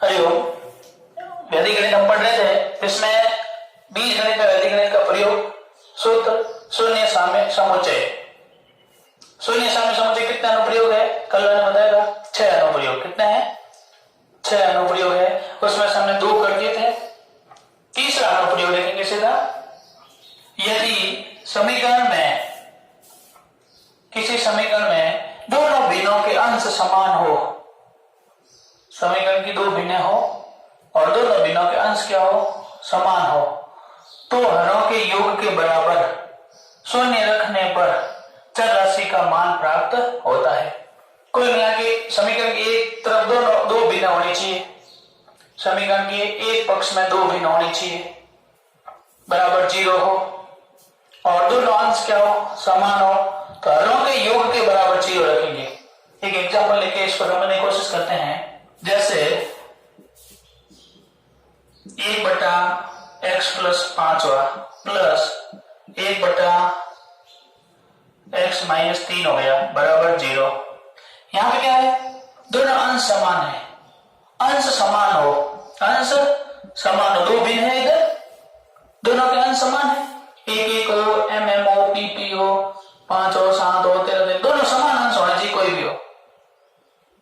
हरिओम। वैदिक गणित हम पढ़ रहे थे, इसमें बीज गणित में वैदिक गणित का प्रयोग सूत्र शून्य साम्य समुच्चय। शून्य साम्य समुच्चय कितने अनुप्रयोग है कल मैंने बताया था, 6 अनुप्रयोग। कितने हैं? 6 अनुप्रयोग है। उसमें से हमने 2 कर दिए थे। तीसरा अनुप्रयोग देखेंगे सीधा, यदि समीकरण में किसी समीकरण में दोनों भिन्नों के अंश समान हो, समीकरण की 2 भिन्न हो और दोनों भिन्नों के अंश क्या हो? समान हो, तो हरों के योग के बराबर शून्य रखने पर चर राशि का मान प्राप्त होता है। कुल मिला के समीकरण की एक तरफ दो भिन्न होनी चाहिए, समीकरण के एक पक्ष में 2 भिन्न होनी चाहिए, बराबर 0 हो और दोनों अंश क्या हो? समान हो, तो हरों के योग के बराबर 0 रखेंगे। एक एग्जांपल लेके इसको समझने की कोशिश करते हैं। जैसे 1/x + 5 प्लस 1/x - 3 हो गया बराबर 0। यहां पे क्या है? दोनों अंश समान है, अंश समान हो, अंश समान हो, 2 भिन्न है, इधर दोनों के अंश समान है, 1 हो, mm हो, pp हो, 5 हो, 7 हो, 13, दोनों समान अंश होना चाहिए, कोई भी हो।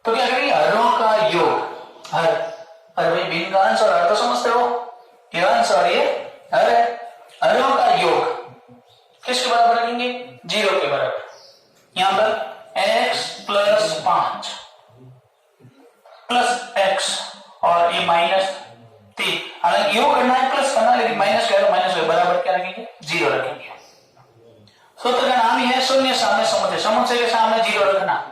तो क्या करेंगे? हरों का योग, हर भाई भिन्न का अंश और हर तो समझते हो, ये अंश और ये हर है, हरों का योग किसके बराबर रखेंगे? 0 के बराबर। यहां पर x + 5 प्लस x और ये -3, हालांकि योग करना है प्लस करना, लेकिन माइनस कह रहे हो, माइनस बराबर क्या रखेंगे? 0 रखेंगे। सूत्र का नाम ही है शून्य साम्य समुच्चय, समुच्चय के सामने 0 रखना।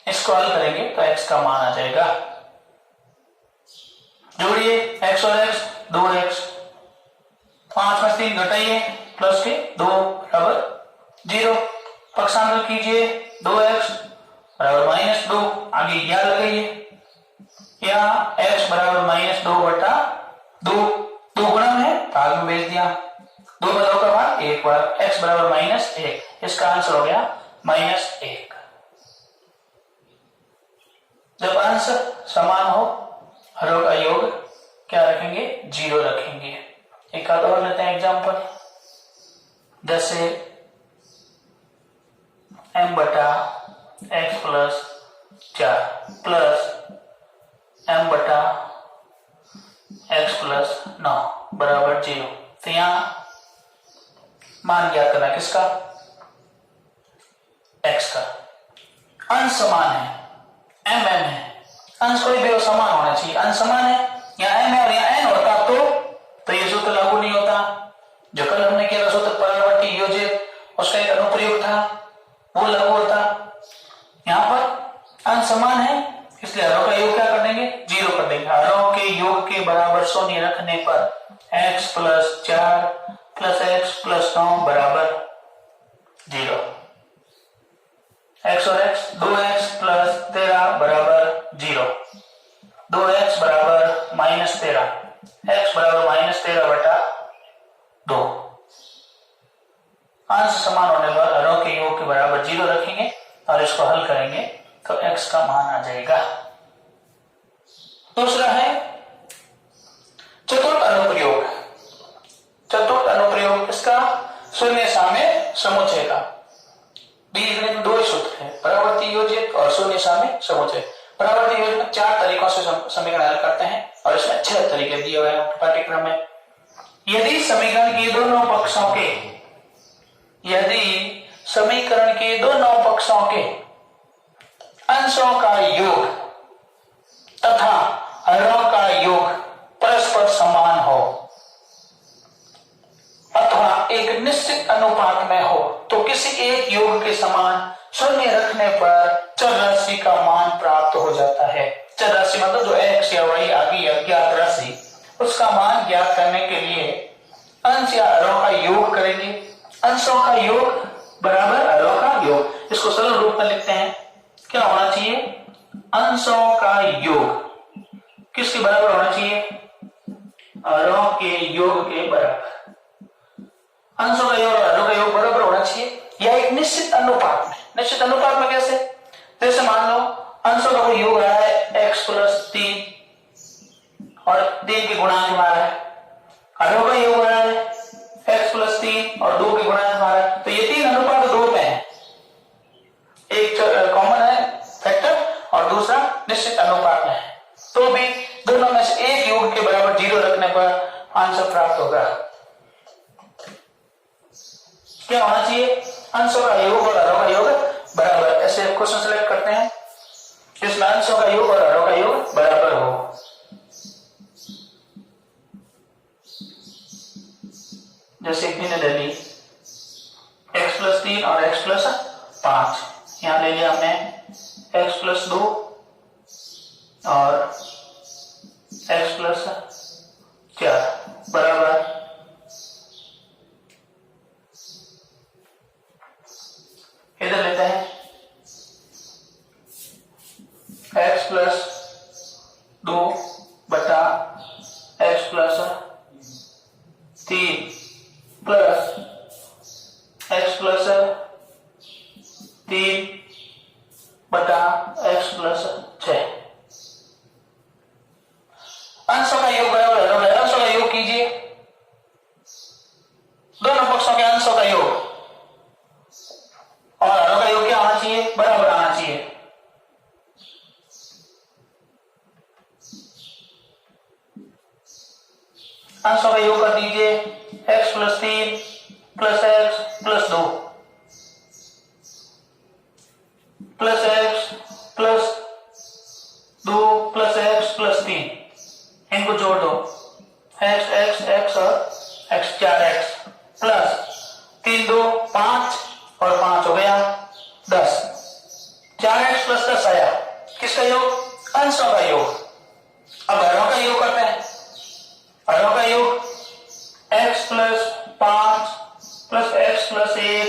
इसको हल करेंगे तो x का मान आ जाएगा, जोड़िए x और x 2x, 5 में 3 घटाइए प्लस के 2 बराबर 0, पक्षांतर कीजिए 2x बराबर -2, आगे यह लगाइए, यहाँ x बराबर -2/2, 2 गुणन है भाग में भेज दिया, 2 में 2 का भाग 1 बार, x बराबर -1, इसका आंसर हो गया -1। जब अंश समान हो हरों का योग क्या रखेंगे? 0 रखेंगे। एक आधा और लेते हैं एग्जांपल, जैसे m/x + 4 प्लस m/x + 9 बराबर 0। तो यहां मान ज्ञात करना किसका? x का। अंश समान है, m है, अंश कोई भी समान होना चाहिए, अंश समान है, यहाँ m है और यहाँ n होता तो ये सूत्र लागू नहीं होता। जो कल हमने किया था सूत्र परावर्ती योजित, उसका एक अनुप्रयोग था, वो लागू होता। यहाँ पर अंश समान है, इसलिए हरों का योग क्या कर देंगे? 0 कर देंगे। हरों के योग के बराबर शून्य रखने पर x + 4 + x + 9 बराबर 0। x और x 2x + 13 बराबर 0, 2x बराबर -13, x बराबर -13/2। अंश समान होने पर हरों के योग के बराबर 0 रखेंगे और इसको हल करेंगे तो x का मान आ जाएगा। दूसरा है चतुर्थ अनुप्रयोग। चतुर्थ अनुप्रयोग इसका शून्य साम्य समुच्चय का। बीज गणित में 2 ही सूत्र है, परावर्ती योजित और शून्य साम्य समुच्चय। परावर्ती योजित में 4 तरीकों से समीकरण हल करते हैं और इसमें 6 तरीके दिए हुए हैं पाठ्यक्रम में। यदि समीकरण के दोनों पक्षों के अंशों का योग तथा हरों का योग परस्पर समान हो अथवा एक निश्चित अनुपात में हो, तो किसी एक योग के समान शून्य रखने पर चर राशि का मान प्राप्त हो जाता है। चर राशि मतलब जो x या y आगे अज्ञात राशि, उसका मान ज्ञात करने के लिए अंश या हरों का योग करेंगे। अंशों का योग बराबर हरों का योग, इसको सरल रूप में लिखते हैं, क्या होना चाहिए? अंशों का योग किसके बराबर होना चाहिए? हरों के योग के बराबर। अंशों का योग और हरों का योग बराबर होना चाहिए, या एक निश्चित अनुपात में। निश्चित अनुपात में कैसे? जैसे मान लो अंशों का योग रहा है x + 3 और 3 के गुणांक हमारा है, हरों का योग हो रहा है x प्लस 3 और 2 के गुणांक हमारा, तो ये 3 अनुपात 2 में है, एक कॉमन है फैक्टर और दूसरा निश्चित अनुपात में है, तो भी दोनों में से एक योग के बराबर 0 रखने पर आंसर प्राप्त होगा। क्या होना चाहिए? अंशों का योग और हरों का योग बराबर। ऐसे क्वेश्चन सेलेक्ट करते हैं जिसमें अंशों का योग और हरों का योग बराबर हो। जैसे इतनी ले ली x प्लस 3 और x प्लस 5, यहां ले लिया हमने x प्लस 2 और x प्लस 4 बराबर इधर लेते हैं x प्लस 2 बटा x plus 3 plus x plus 3 बटा x प्लस 6। अंशों का योग बराबर हरों का, अंशों का योग कीजिए, दोनों पक्षों के अंशों का योग और हरों का योग क्या आना चाहिए? बराबर आना चाहिए। अंशों का योग कर दीजिए x plus 3 plus x plus 2 plus x plus 2 plus x plus 3, इनको जोड़ दो x x x और x 4x प्लस 3 2 5 और 5 हो गया 10, 4x प्लस 10 आया, किसका योग? अंशों का योग। अब हरों का योग करते हैं, हरों का योग x plus 5 plus x plus 1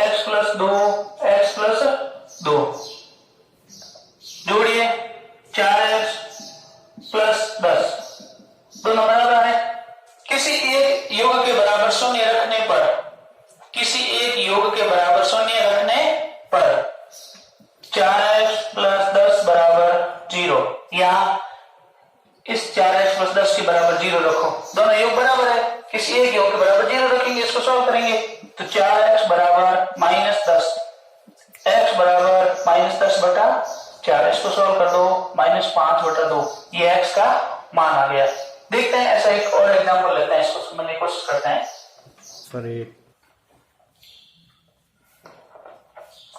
x plus 2 x plus 2 जोड़िए 4x प्लस 10, दोनों बराबर है। किसी एक योग के बराबर शून्य रखने पर, किसी एक योग के बराबर शून्य रखने पर 4x प्लस 10 बराबर 0, यहां इस 4x प्लस 10 के बराबर 0 रखो, दोनों योग बराबर है, किसी एक योग के बराबर 0 रखेंगे, इसको सॉल्व करेंगे तो 4x बराबर माइनस 10, x बराबर माइनस 10 बटा 4, इसको सॉल्व कर दो माइनस 5 बटा 2, ये x का मान आ गया। देखते हैं ऐसा एक और एग्जांपल लेते हैं, इसको समझने की कोशिश करते हैं।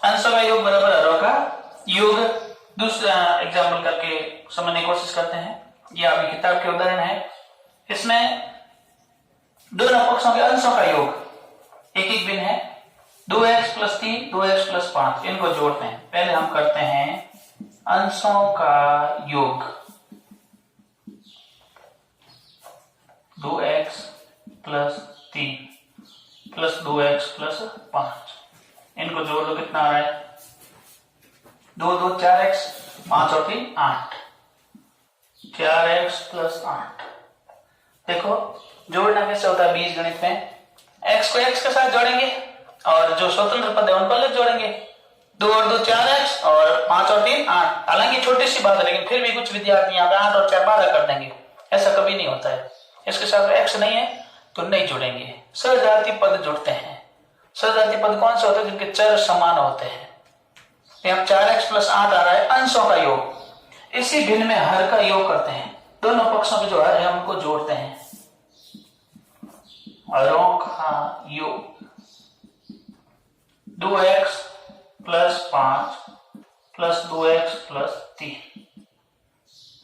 अंशों का योग बराबर हरों का योग, दूसरा एग्जांपल करके समझने की कोशिश करते हैं। ये आपकी किताब के उदाहरण है, इसमें दोनों पक्षों के अंशों का योग एक एक भिन्न है, 2x प्लस 3 2x प्लस 5, इनको जोड़ते हैं। पहले हम करते हैं अंशों का योग, 2x plus 3 plus 2x plus 5, इनको जोड़ दो, कितना आ रहा है? 2 2 4x, 5 और 3 8, 4x प्लस 8। देखो जोड़ना कैसे होता है बीज गणित में, x को x के साथ जोड़ेंगे और जो स्वतंत्र पद है उन पर अलग जोड़ेंगे, 2 और 2 4x और 5 और 3 8। हालांकि छोटी सी बात है, लेकिन फिर भी कुछ विद्यार्थी यहाँ पे 8 और 4 12 कर देंगे, ऐसा कभी नहीं होता है। इसके साथ x नहीं है तो नहीं जोड़ेंगे, सजातीय पद जुड़ते हैं। सजातीय पद कौन से होते हैं? जिनके चर समान होते हैं। यहाँ 4x प्लस 8 आ रहा है अंशों का योग, इसी भिन्न में हर का योग करते हैं, दोनों पक्षों के जो हर है उनको जोड़ते हैं, हरों का योग 2x plus 5 plus 2x plus 3,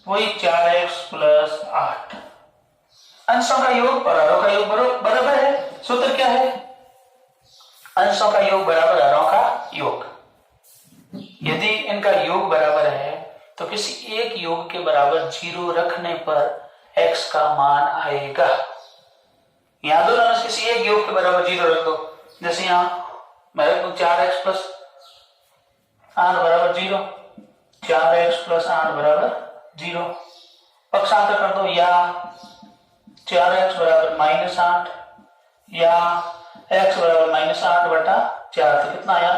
वही 4x प्लस 8। अंशों का योग और हरों का योग बराबर है। सूत्र क्या है? अंशों का योग बराबर हरों का योग। यदि इनका योग बराबर है तो किसी एक योग के बराबर 0 रखने पर x का मान आएगा। यहां दोनों में किसी एक योग के बराबर 0 रख दो, जैसे यहां मैं रख दूं 4x प्लस 8 बराबर 0, 4x प्लस 8 बराबर 0, पक्षांतर कर दो, या 4x बराबर माइनस 8 या x बराबर माइनस 8 बटा 4, तो कितना आया?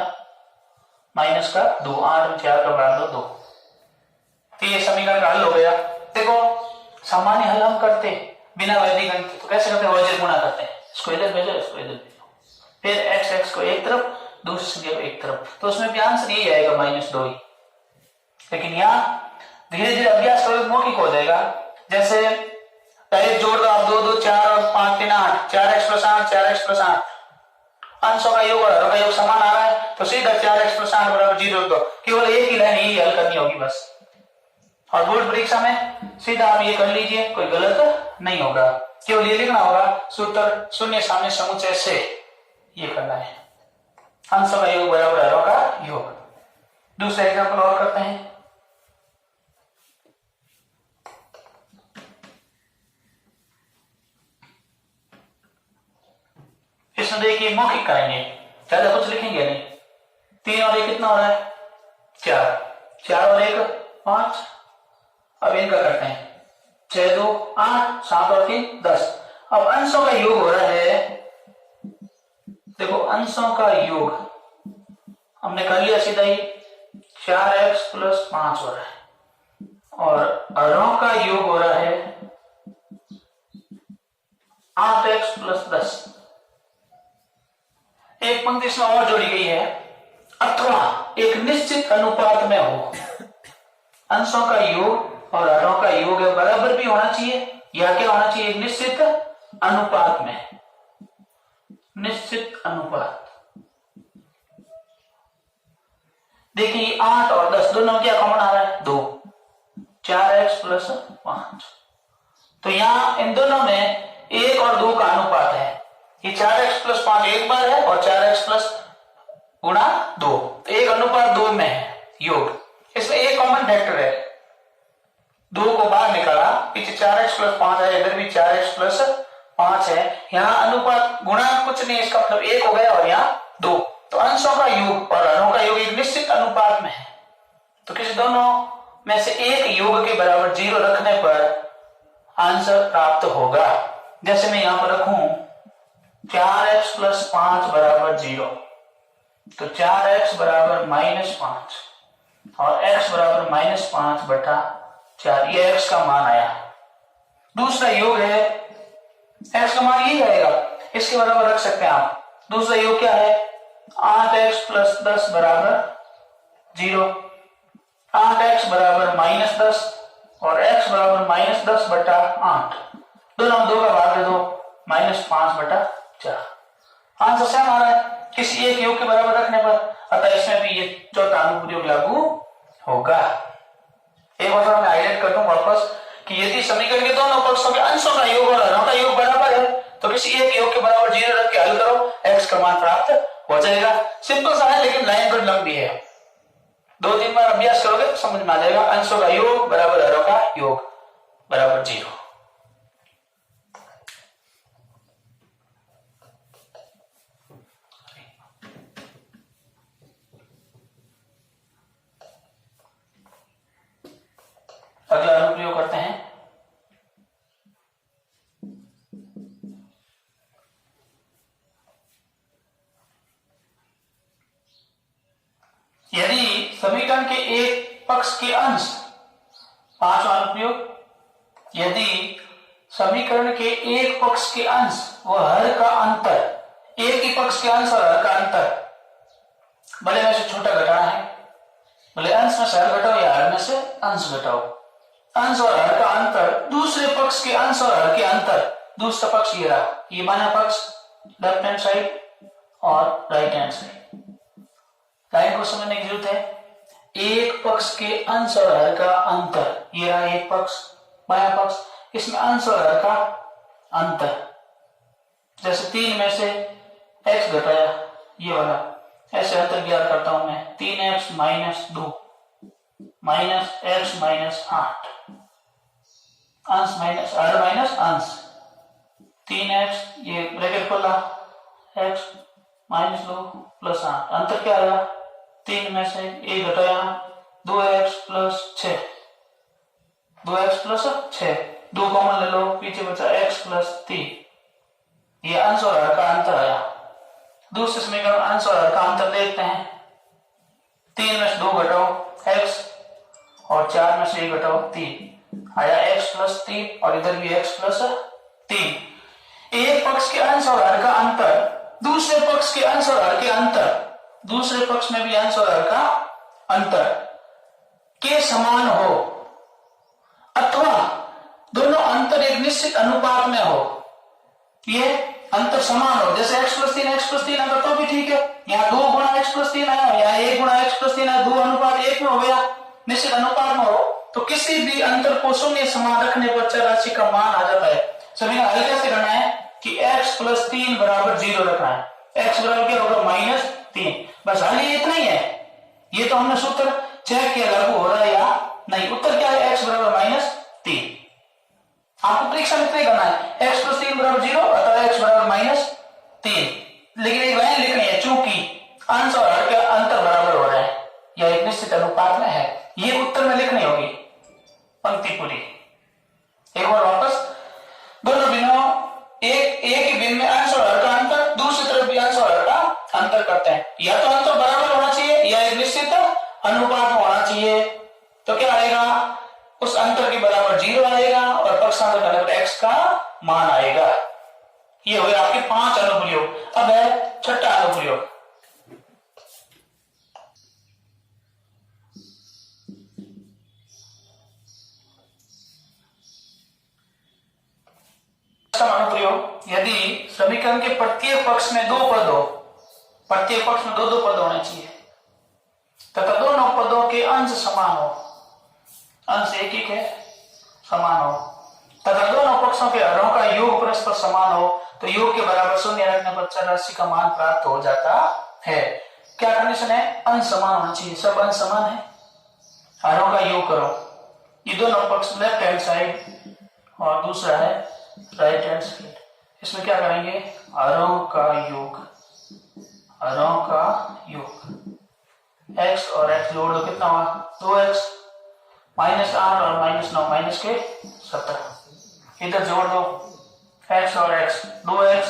माइनस का 2, 8 में 4 का बराबर 2। तो ये समीकरण का हल हो गया। देखो सामान्य हल हम करते बिना वैदिक गणित तो कैसे करते हैं, वज्र गुणा करते हैं, इसको इधर भेजो इसको इधर भेजो, फिर x को एक तरफ दूसरी संख्या को एक तरफ, तो उसमें भी आंसर यही आएगा -2 ही। लेकिन यहाँ धीरे धीरे अभ्यास करोगे मौखिक हो जाएगा। जैसे पहले जोड़ दो आप 2 2 4 और 5 3 8, 4x + 8 4x + 8, अंशों का योग और हरों का योग समान आ रहा है तो सीधा 4x + 8 = 0 दो, केवल एक ही लाइन ही हल करनी होगी बस। और बोर्ड परीक्षा में सीधा आप ये कर लीजिए, कोई गलत नहीं होगा, केवल ये लिखना होगा सूत्र शून्य सामने समुच्चय से, ये करना है, अंशों का योग बराबर हरों का योग। दूसरा एग्जांपल और करते हैं। इसमें देखिए मौखिक करेंगे, ज्यादा कुछ लिखेंगे नहीं। 3 और 1 कितना हो रहा है 4, 4 और 1 5। अब इनका करते हैं 6 2 8, 7 और 3 10। अब अंशों का योग हो रहा है, देखो अंशों का योग हमने कर लिया सीधा ही, 4x + 5 हो रहा है, और हरों का योग हो रहा है 8x + 10। एक पंक्ति इसमें और जोड़ी गई है, अथवा एक निश्चित अनुपात में हो। अंशों का योग और हरों का योग बराबर भी होना चाहिए, या क्या होना चाहिए, एक निश्चित अनुपात में, निश्चित अनुपात। देखिए 8 और 10 दोनों क्या कॉमन आ रहा है 2, 4x + 5, तो यहां इन दोनों में 1 और 2 का अनुपात है। ये 4x + 5 एक बार है और 4x + 2, तो 1:2 में है योग। इसमें एक कॉमन फैक्टर है, 2 को बाहर निकाला, पीछे 4x + 5 है, इधर भी 4x + 5 है, यहाँ अनुपात गुणा कुछ नहीं, इसका मतलब 1 हो गया और यहाँ 2, तो अंशों का योग और हरों का योग एक निश्चित अनुपात में है, तो किसी दोनों में से एक योग के बराबर 0 रखने पर आंसर प्राप्त होगा। जैसे मैं यहां पर रखूं 4x + 5 = 0, तो 4x = -5 और x = -5/4, ये x का मान आया। दूसरा योग है, x का मान यही आएगा, इसके बराबर रख सकते हैं आप। दूसरा योग क्या है, 8x + 10 = 0, 8x = -10 और x = -10/8, दोनों 2 का भाग दे दो, -5/4। आंसर सेम आ रहा है किसी एक योग के बराबर रखने पर, अतः इसमें भी ये चौथा अनुप्रयोग लागू होगा। एक बार मैं हाईलाइट कर दूं वापस कि यदि समीकरण के दोनों पक्षों के अंशों का योग और हरों का योग बराबर है तो किसी एक योग के बराबर 0 रख के हल करो, x का मान प्राप्त हो जाएगा। सिंपल सा है, लेकिन लाइन थोड़ी लंबी है, 2-3 बार अभ्यास करोगे तो समझ में आ जाएगा। अंशों का योग बराबर हरों का योग बराबर 0। अगला अनुप्रयोग करते हैं। यदि समीकरण के एक पक्ष के अंश, पांचवा अनुप्रयोग, यदि समीकरण के एक पक्ष के अंश व हर का अंतर, एक ही पक्ष के अंश और हर का अंतर बड़े में से छोटा घटाना है, भले अंश में से हर घटाओ या हर में से अंश घटाओ, अंश और हर का अंतर दूसरे पक्ष के अंश और हर के अंतर, दूसरा पक्ष ये रहा, ये माना पक्ष लेफ्ट हैंड साइड और राइट हैंड साइड। लाइन को समझने की जरूरत है, एक पक्ष के अंश और हर का अंतर, ये रहा एक पक्ष बायां पक्ष, इसमें अंश और हर का अंतर, जैसे 3 में से x घटाया, ये वाला ऐसे अंतर ज्ञात करता हूं मैं, 3x - 2 -x - 8, अंश माइनस हर माइनस अंश, 3x ये ब्रैकेट खोला, x - 2 + 8, अंतर क्या रहा, 3 में से 1 घटाया, 2x + 6, 2x + 6, 2 कॉमन ले लो, पीछे बचा x + 3, ये अंश और हर का अंतर आया। दूसरे समीकरण अंश और हर का अंतर देखते हैं, 3 में से 2 घटाओ x और 4 में से 1 घटाओ 3, आया x प्लस 3 और इधर भी x प्लस 3। एक पक्ष के अंश और हर का अंतर दूसरे पक्ष के अंश और हर के अंतर, दूसरे पक्ष में भी अंश और हर का अंतर के समान हो अथवा दोनों अंतर एक निश्चित अनुपात में हो। ये अंतर समान हो, जैसे x प्लस 3 x प्लस 3 अगर तो भी ठीक है, यहाँ 2 गुणा x प्लस 3 आया, यहाँ 1 गुणा x प्लस 3 आया, 2 अनुपात 1 में हो गया, निश्चित अनुपात में हो तो किसी भी अंतर को शून्य समान रखने पर चर राशि का मान आ जाता है। सभी का हल कैसे करना है कि x प्लस 3 बराबर 0 रखना है, x बराबर क्या होगा -3, बस हल ये इतना ही है। ये तो हमने सूत्र चेक किया लागू हो रहा है या नहीं, उत्तर क्या है x बराबर -3। आपको परीक्षा में इतना ही करना है x प्लस 3 बराबर 0 अथवा x बराबर -3, लेकिन एक लाइन लिखनी है चूंकि अंश और हर का अंतर बराबर हो रहा है या एक निश्चित अनुपात में है, ये उत्तर में लिखनी होगी पंक्ति पूरी। एक बार वापस, दोनों बिंदुओं एक ही बिंदु में अंश और हर का अंतर, दूसरी तरफ भी अंश और हर का अंतर करते हैं, या तो अंतर बराबर होना चाहिए या एक निश्चित अनुपात में होना चाहिए। तो क्या आएगा, उस अंतर के बराबर 0 आएगा और पक्षांतर करने पर x का मान आएगा। ये हुए आपके 5 अनुप्रयोग। अब है छठा अनुप्रयोग। अनुप्रयोग, यदि समीकरण के प्रत्येक पक्ष में 2 पद हो, प्रत्येक पक्ष में 2 पद होने चाहिए तथा दोनों पदों के अंश समान हो, अंश एक है समान हो तथा दोनों पक्षों के हरों का योग परस्पर समान हो तो योग के बराबर शून्य रखने पर चर राशि का मान प्राप्त हो जाता है। क्या कंडीशन है, अंश समान होना चाहिए, सब अंश समान है, हरों का योग करो, ये दोनों पक्ष लेफ्ट हैंड साइड और दूसरा है राइट हैंड साइड, इसमें क्या करेंगे हरों का योग, हरों का योग, x और x जोड़ दो कितना हुआ 2x, -8 और -9 माइनस के 17, इधर जोड़ दो x और x 2x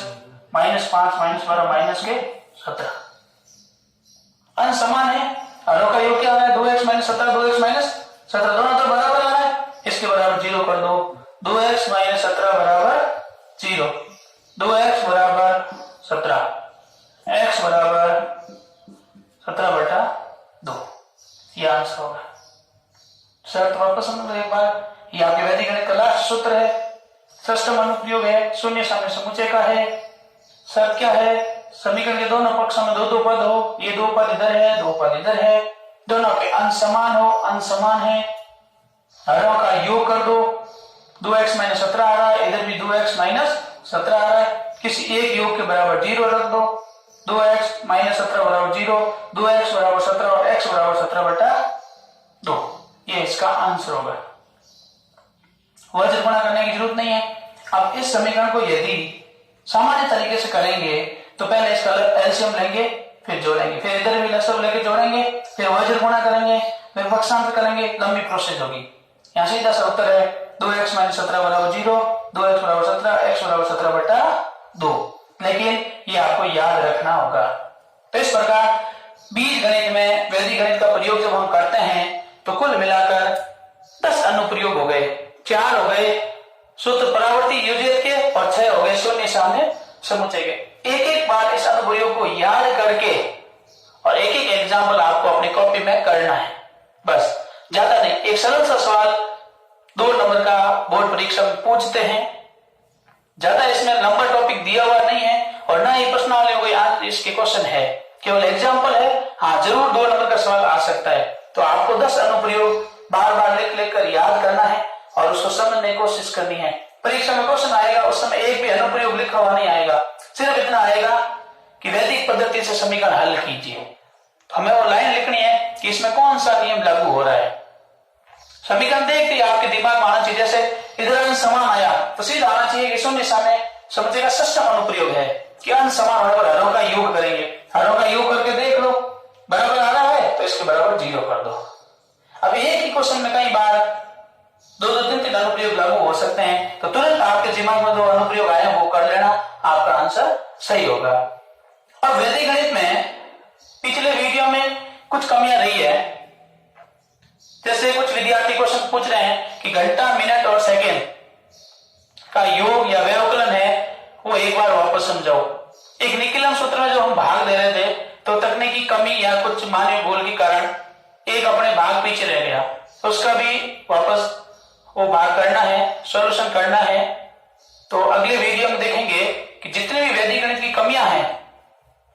-5 -12 माइनस के 17, अंश समान है, हरों का योग क्या आ रहा है 2x - 17 2x - 17 दोनों तो बराबर आ रहा है, इसके बराबर 0 कर दो, 2x - 17 बराबर 0, 2x बराबर 17, x बराबर 17/2, यह आंसर होगा। शर्त वापस समझ लो एक बार, ये आपके वैदिक गणित का लास्ट सूत्र है, षष्ठम अनुप्रयोग है, शून्य साम्य समुच्चय का है। शर्त क्या है, समीकरण के दोनों पक्षों में 2 पद हो, ये 2 पद इधर है 2 पद इधर है, दोनों के अंश समान हो, अंश समान है, हरों का योग कर दो, 2x - 17 आ रहा है, इधर भी 2x - 17 आ रहा है, किसी एक योग के बराबर 0 रख दो, 2x - 17 बराबर 0, 2x बराबर 17 और x बराबर 17/2, ये इसका आंसर होगा। वज्र गुणा करने की जरूरत नहीं है। अब इस समीकरण को यदि सामान्य तरीके से करेंगे तो पहले इसका एलसीएम लेंगे, फिर जोड़ेंगे, फिर इधर भी लसब लेके जोड़ेंगे, फिर वज्र गुणा करेंगे, फिर पक्षांतर करेंगे, लंबी प्रोसेस होगी। यहाँ सीधा सा उत्तर है 2x - 17 बराबर 0, 2x बराबर 17, x बराबर 17/2, लेकिन ये आपको याद रखना होगा। तो इस प्रकार बीज गणित में वैदिक गणित का प्रयोग जब हम करते हैं तो कुल मिलाकर 10 अनुप्रयोग हो गए, 4 हो गए सूत्र परावर्ती योजित के और 6 हो गए शून्य साम्य समुच्चय के। एक एक बार इस अनुप्रयोग को याद करके और एक एक एग्जाम्पल आपको अपनी कॉपी में करना है, बस ज्यादा नहीं। एक सरल सा सवाल 2 नंबर का बोर्ड परीक्षा में पूछते हैं, ज्यादा इसमें नंबर टॉपिक दिया हुआ नहीं है और ना ही प्रश्नावली हो गई, आज इसके क्वेश्चन है, केवल एग्जाम्पल है। हाँ जरूर 2 नंबर का सवाल आ सकता है, तो आपको 10 अनुप्रयोग बार बार लिख कर याद करना है और उसको समझने की कोशिश करनी है। परीक्षा में क्वेश्चन आएगा उस समय एक भी अनुप्रयोग लिखा हुआ नहीं आएगा, सिर्फ इतना आएगा कि वैदिक पद्धति से समीकरण हल कीजिए। तो हमें वो लाइन लिखनी है कि इसमें कौन सा नियम लागू हो रहा है। समीकरण देखते ही आपके दिमाग में आना चाहिए, जैसे इधर अंश समान आया तो सीधा आना चाहिए कि शून्य साम्य समुच्चय का षष्ठम अनुप्रयोग है कि अंश समान होने पर हरों का योग करेंगे, हरों का योग करके देख लो बराबर आ रहा है तो इसके बराबर 0 कर दो। अब एक ही क्वेश्चन में कई बार 2-3 अनुप्रयोग लागू हो सकते हैं, तो तुरंत आपके दिमाग में 2 अनुप्रयोग आए वो कर लेना, आपका आंसर सही होगा। अब वैदिक गणित में पिछले वीडियो में कुछ कमियां रही है, जैसे कुछ विद्यार्थी क्वेश्चन पूछ रहे हैं कि घंटा, मिनट और सेकेंड का योग या व्यवकलन है, वो एक बार वापस समझाओ। एक निकलन सूत्र में जो हम भाग दे रहे थे, तो तकनीकी कमी या कुछ मानवीय भूल के कारण एक अपने भाग पीछे रह गया, तो उसका भी वापस वो भाग करना है, सॉल्यूशन करना है। तो अगले वीडियो में देखेंगे कि जितने भी वैदिक गणित की कमियां हैं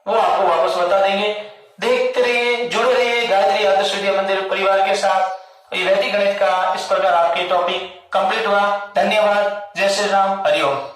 वो आपको वापस बता देंगे। देखते रहिए, जुड़े रहिए गायत्री आदर्श विद्या मंदिर परिवार के साथ। ये वैदिक गणित का इस प्रकार आपके टॉपिक कंप्लीट हुआ। धन्यवाद। जय श्री राम। हरिओम।